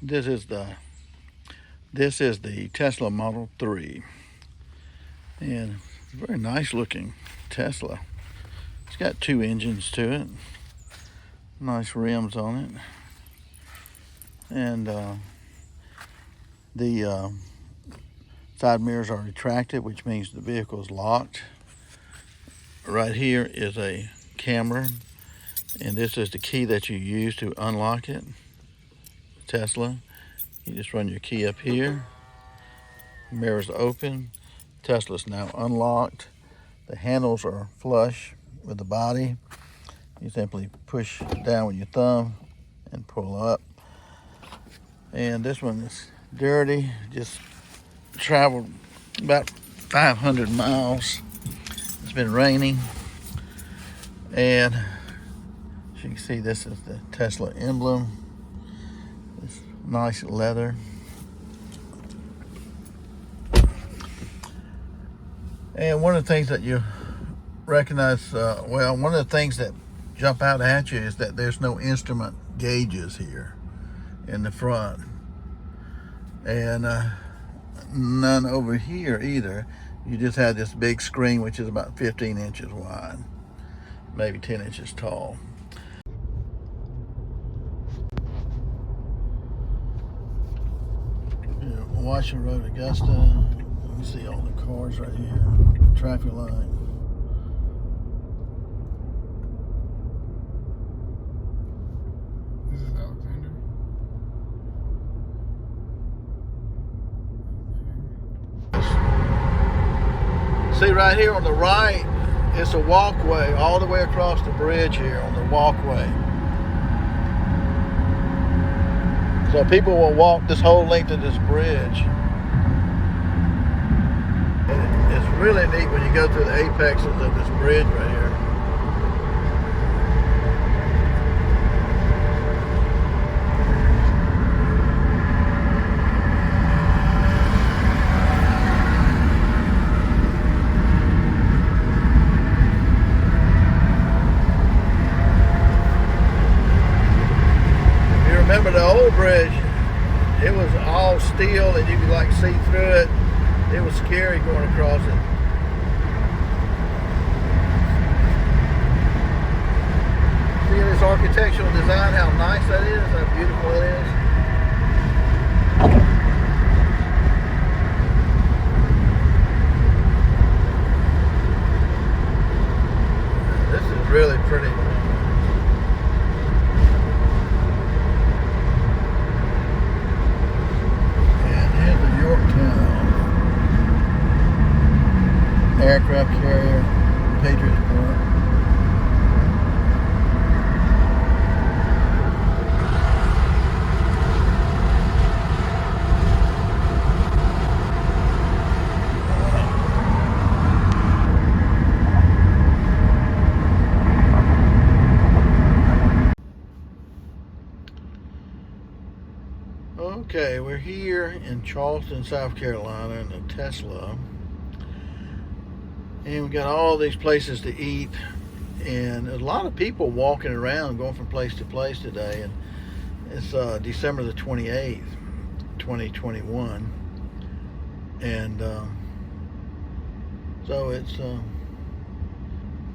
This is the Tesla Model 3, and it's a very nice looking Tesla. It's got 2 engines to it, nice rims on it, and the side mirrors are retracted, which means the vehicle is locked. Right here is a camera, and this is the key that you use to unlock it. Tesla, you just run your key up here, mirrors open, Tesla's now unlocked. The handles are flush with the body. You simply push down with your thumb and pull up. And this one is dirty, just traveled about 500 miles. It's been raining, and as you can see, this is the Tesla Emblem. It's nice leather. And one of the things that you recognize, one of the things that jump out at you is that there's no instrument gauges here in the front, and none over here either. You just have this big screen, which is about 15 inches wide, maybe 10 inches tall. Washington Road, Augusta. You can see all the cars right here. Traffic light. This is Alexander. See right here on the right, it's a walkway all the way across the bridge here on the walkway. So people will walk this whole length of this bridge. And it's really neat when you go through the apexes of this bridge right here. Remember the old bridge, it was all steel and you could like see through it. It was scary going across it. See this architectural design, how nice that is, how beautiful it is. This is really pretty. Aircraft carrier, Patriots. Okay, we're here in Charleston, South Carolina, in the Tesla. And we got all these places to eat, and there's a lot of people walking around, going from place to place today. And it's December the 28th, 2021, and so it's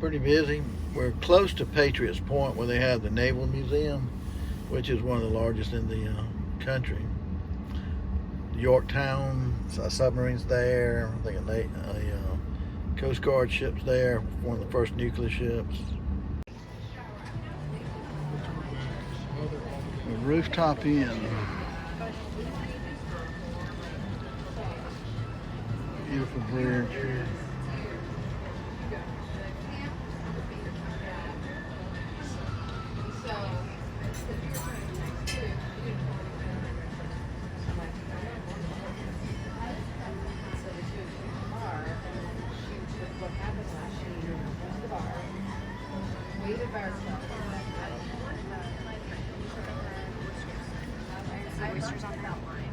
pretty busy. We're close to Patriots Point, where they have the Naval Museum, which is one of the largest in the country. Yorktown, submarines there. I think a Coast Guard ships there, one of the first nuclear ships. The Rooftop Inn. Beautiful bridge here. Oysters on that line.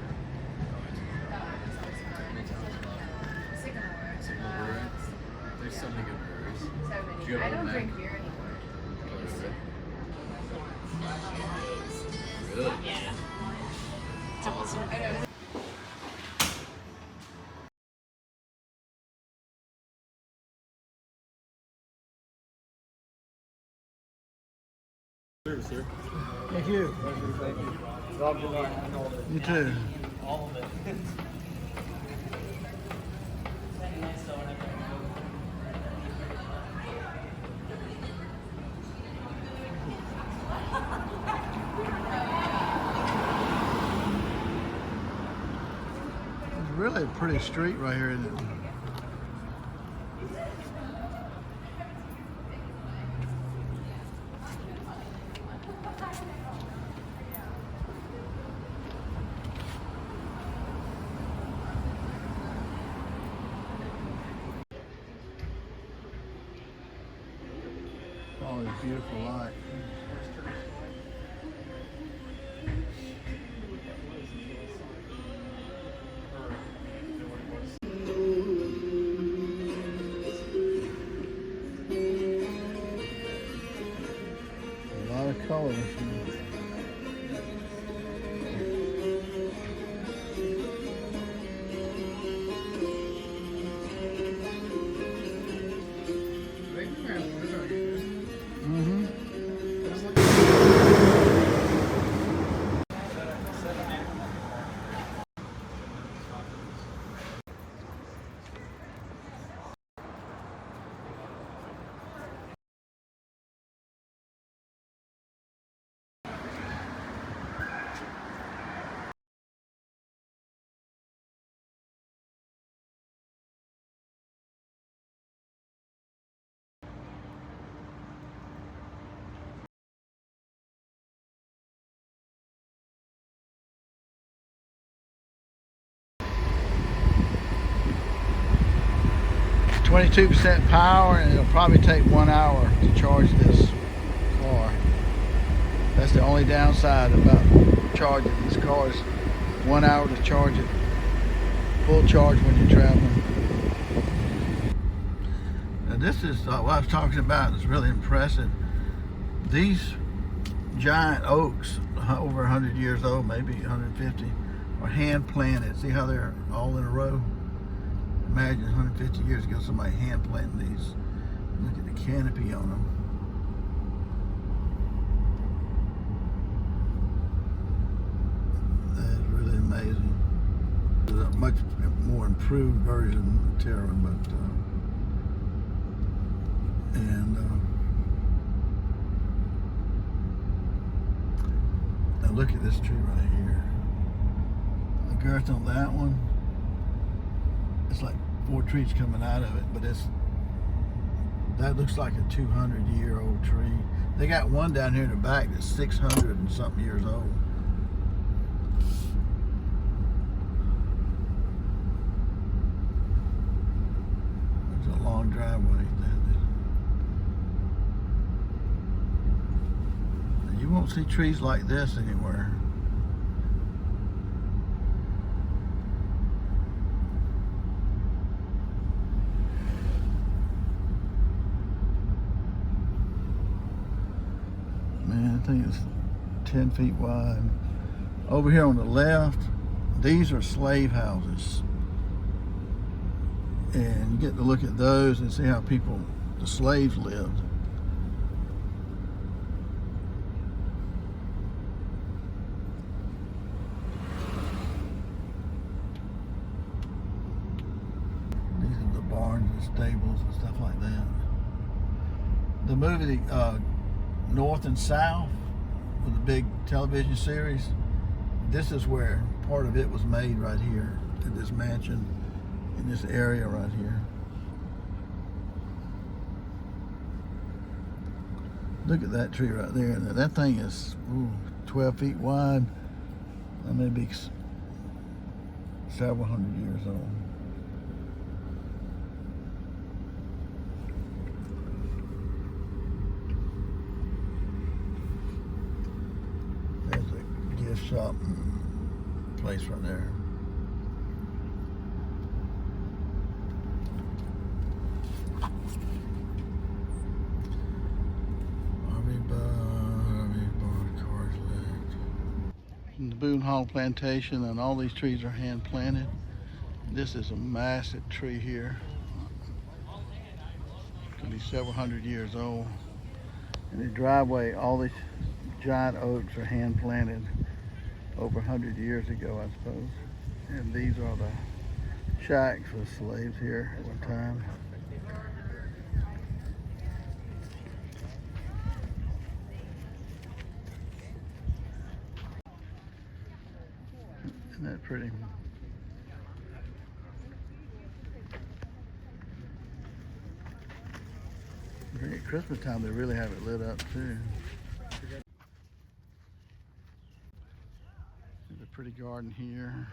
There's so many good breweries. So many. I don't drink beer anymore. Really? Yeah. Thank you. You too. It's really a pretty street right here, isn't it? Oh, it's beautiful light. A lot of colors. It's 22% power, and it'll probably take 1 hour to charge this car. That's the only downside about charging these cars. 1 hour to charge it full charge when you're traveling. Now this is what I was talking about. It's really impressive. These giant oaks, over 100 years old, maybe 150, are hand planted. See how they're all in a row? Imagine 150 years ago somebody hand planted these. Look at the canopy on them. That is really amazing. It's a much more improved version of Terra, but now look at this tree right here. The girth on that one, it's like 4 trees coming out of it, but that looks like a 200-year-old tree. They got one down here in the back that's 600 and something years old. There's a long driveway. You won't see trees like this anywhere. Man, I think it's 10 feet wide. Over here on the left, these are slave houses. And you get to look at those and see how the slaves lived. These are the barns and stables and stuff like that. The movie North and South, with the big television series, this is where part of it was made, right here in this mansion, in this area right here. Look at that tree right there. That thing is 12 feet wide. That may be several hundred years old. There's a gift shop place right there. The Boone Hall plantation, and all these trees are hand planted. This is a massive tree here. It could be several hundred years old. In the driveway, all these giant oaks are hand planted over 100 years ago, I suppose. And these are the shacks with slaves here at one time. Isn't that pretty? At Christmas time, they really have it lit up too. There's a pretty garden here.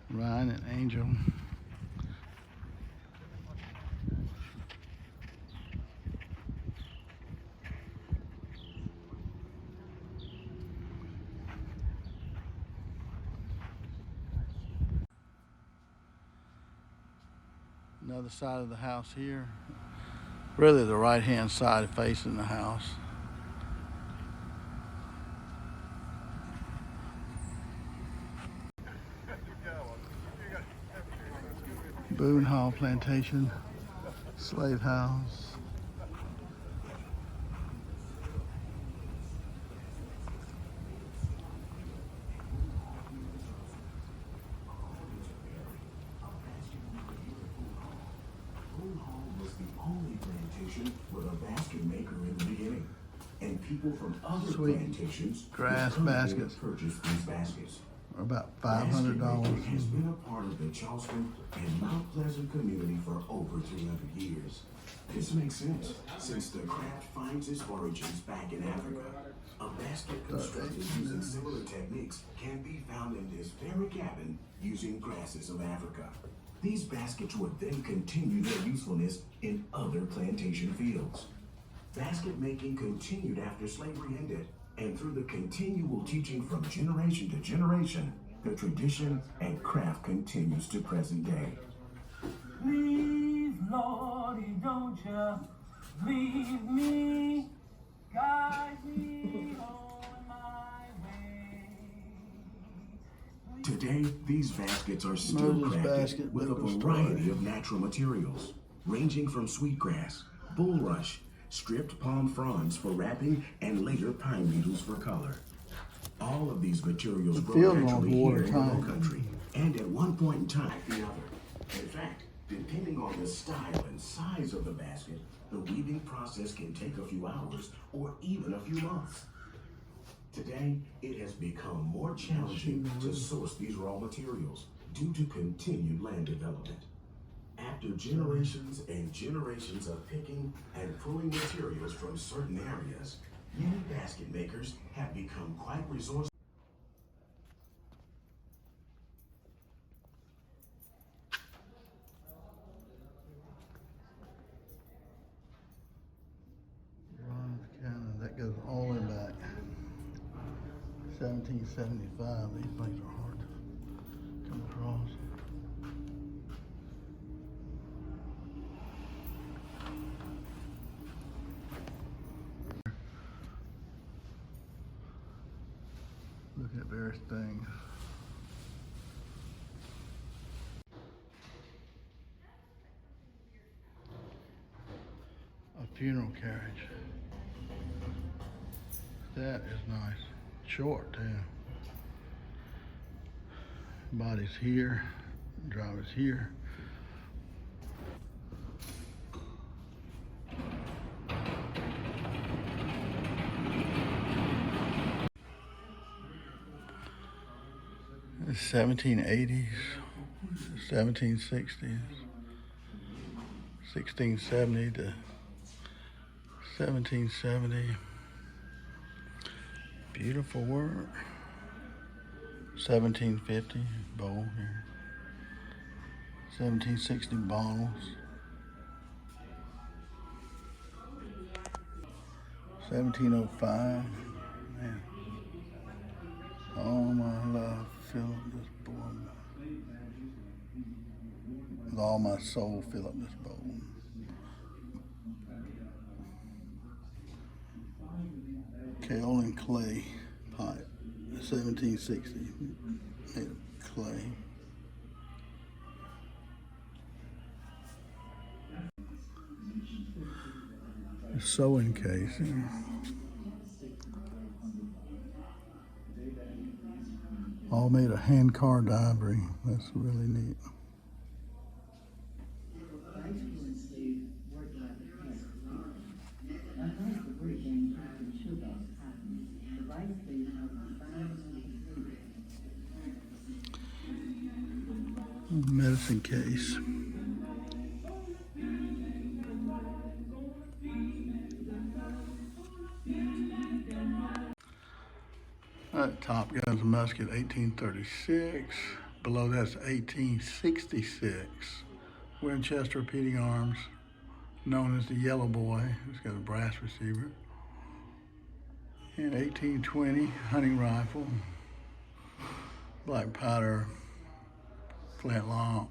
Ryan and Angel. Another side of the house here. Really the right hand side facing the house. Boone Hall Plantation, slave house. Boone Hall was the only plantation with a basket maker in the beginning, and people from other plantations grass baskets purchased these baskets. Are about $500. Has been a part of the Charleston and Mount Pleasant community for over 300 years. This makes sense, since the craft finds its origins back in Africa. A basket constructed using similar techniques can be found in this very cabin using grasses of Africa. These baskets would then continue their usefulness in other plantation fields. Basket making continued after slavery ended, and through the continual teaching from generation to generation, the tradition and craft continues to present day. Please, Lordy, don't you leave me, guide me on my way. Today, these baskets are still crafted with a variety of natural materials, ranging from sweetgrass, bulrush, stripped palm fronds for wrapping, and later pine needles for color. All of these materials grow naturally here in the low country, and at one point in time, the other. In fact, depending on the style and size of the basket, the weaving process can take a few hours or even a few months. Today, it has become more challenging to source these raw materials due to continued land development. After generations and generations of picking and pulling materials from certain areas, many basket makers have become quite resourceful. That goes all the way back. 1775. These things are hard to come across. Looking at various things. A funeral carriage. That is nice. Short too. Body's here, driver's here. The 1780s, 1760s, 1670 to 1770. Beautiful work. 1750 bowl here. 1760 bottles. 1705. Man. Oh my love, Philip, this boy. with all my soul, fill up this bowl. Kaolin clay pipe, 1760, made of clay. A sewing case. All made of hand-carved ivory. That's really neat. Medicine case. That Top Gun's musket, 1836. Below that's 1866. Winchester repeating arms, known as the Yellow Boy. It's got a brass receiver. And 1820 hunting rifle, black powder, flintlock.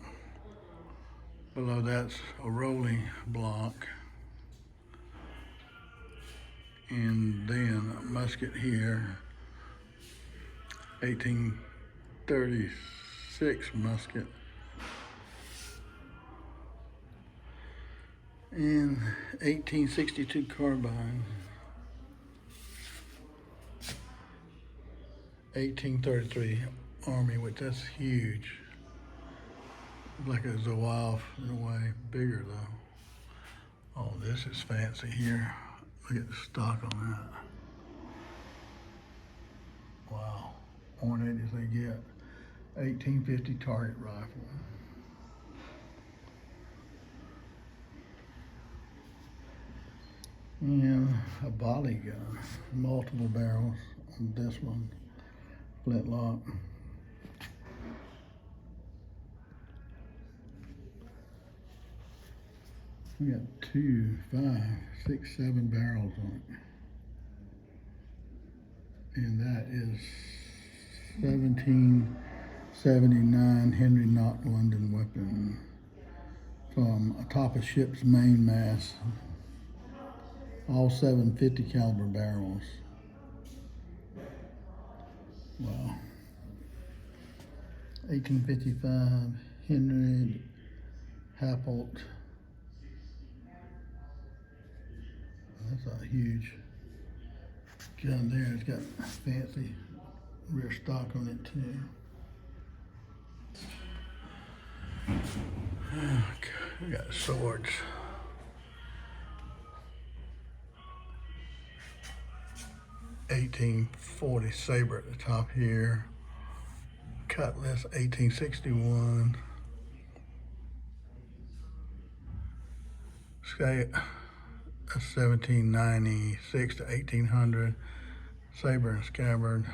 Below that's a rolling block. And then a musket here, 1836 musket. And 1862 carbine. 1833 Army, which that's huge. Like a Zouave in a way, bigger though. Oh, this is fancy here. Look at the stock on that. Wow, ornate as they get. 1850 target rifle. And a volley gun, multiple barrels on this one, flintlock. We got 2, 5, 6, 7 barrels on it. And that is 1779 Henry Knott London weapon from atop a ship's main mast. All 750 caliber barrels. Wow. 1855 Henry Hapolt. That's a huge gun there. It's got fancy rear stock on it too. Okay, we got swords. $1840 saber at the top here. Cutlass 1861. Scale 1796 to 1800. Saber and scabbard.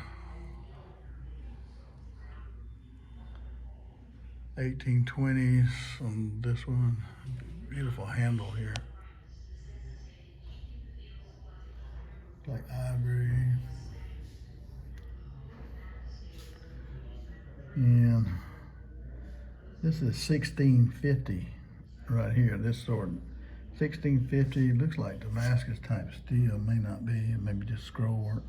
1820s on this one. Beautiful handle here. Like ivory. And this is 1650 right here, this sword. 1650, looks like Damascus type steel, may not be, maybe just scroll work.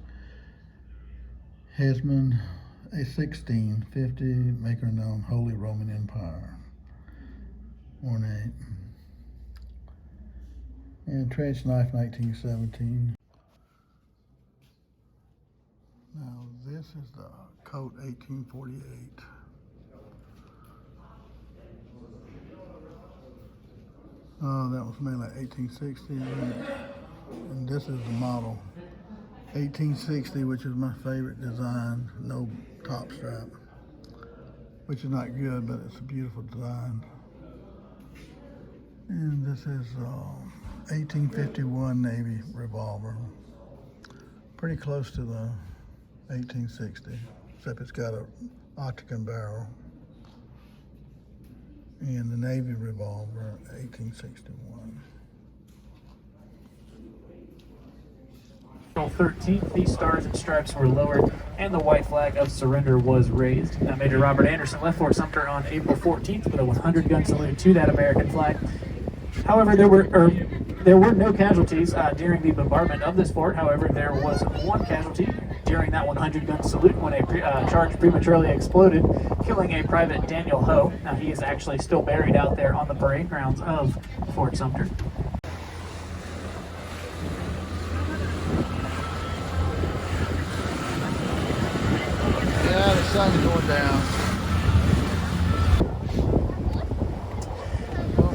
Hesman, a 1650, maker known Holy Roman Empire. Ornate. And trench knife, 1917. Now this is the coat, 1848. That was made like 1860. And this is the model, 1860, which is my favorite design. No top strap, which is not good, but it's a beautiful design. And this is 1851 Navy revolver. Pretty close to the 1860, except it's got a octagon barrel. And the Navy revolver, 1861. April 13th, the stars and stripes were lowered and the white flag of surrender was raised. Now, Major Robert Anderson left Fort Sumter on April 14th with a 100-gun salute to that American flag. However, there were no casualties during the bombardment of this fort. However, there was one casualty during that 100-gun salute when a charge prematurely exploded, killing a Private Daniel Ho. Now, he is actually still buried out there on the parade grounds of Fort Sumter. Yeah, the sun's going down.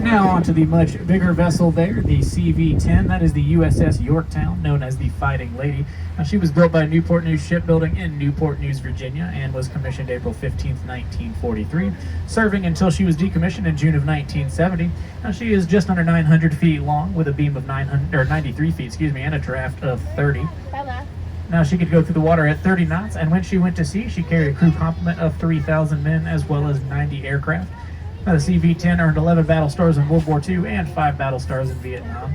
Now on to the much bigger vessel there, the CV-10. That is the USS Yorktown, known as the Fighting Lady. Now, she was built by Newport News Shipbuilding in Newport News, Virginia, and was commissioned April 15, 1943, serving until she was decommissioned in June of 1970. Now, she is just under 900 feet long with a beam of 93 feet, and a draft of 30. Bella. Now, she could go through the water at 30 knots, and when she went to sea, she carried a crew complement of 3,000 men as well as 90 aircraft. Now, the CV-10 earned 11 battle stars in World War II and 5 battle stars in Vietnam.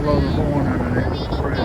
Blow the horn underneath the bridge.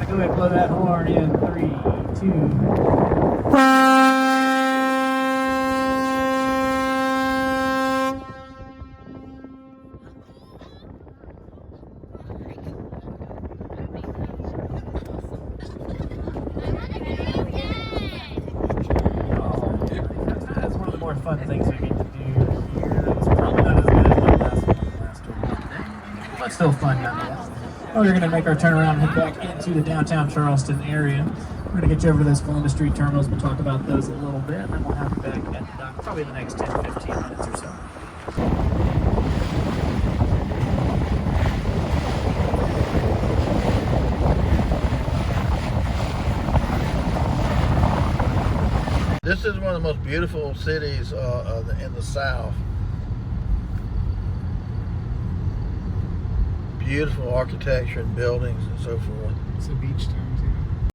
Go ahead and blow that horn in 3, 2. That's one of the more fun things we get to do here. It's probably not as good as my last tour, but still fun nonetheless. Well, we're going to make our turnaround and head back into the downtown Charleston area. We're going to get you over to those Columbus Street terminals. We'll talk about those a little bit, and then we'll have you back at the dock probably the next 10-15 minutes or so. This is one of the most beautiful cities in the South. Beautiful architecture and buildings and so forth. It's a beach town.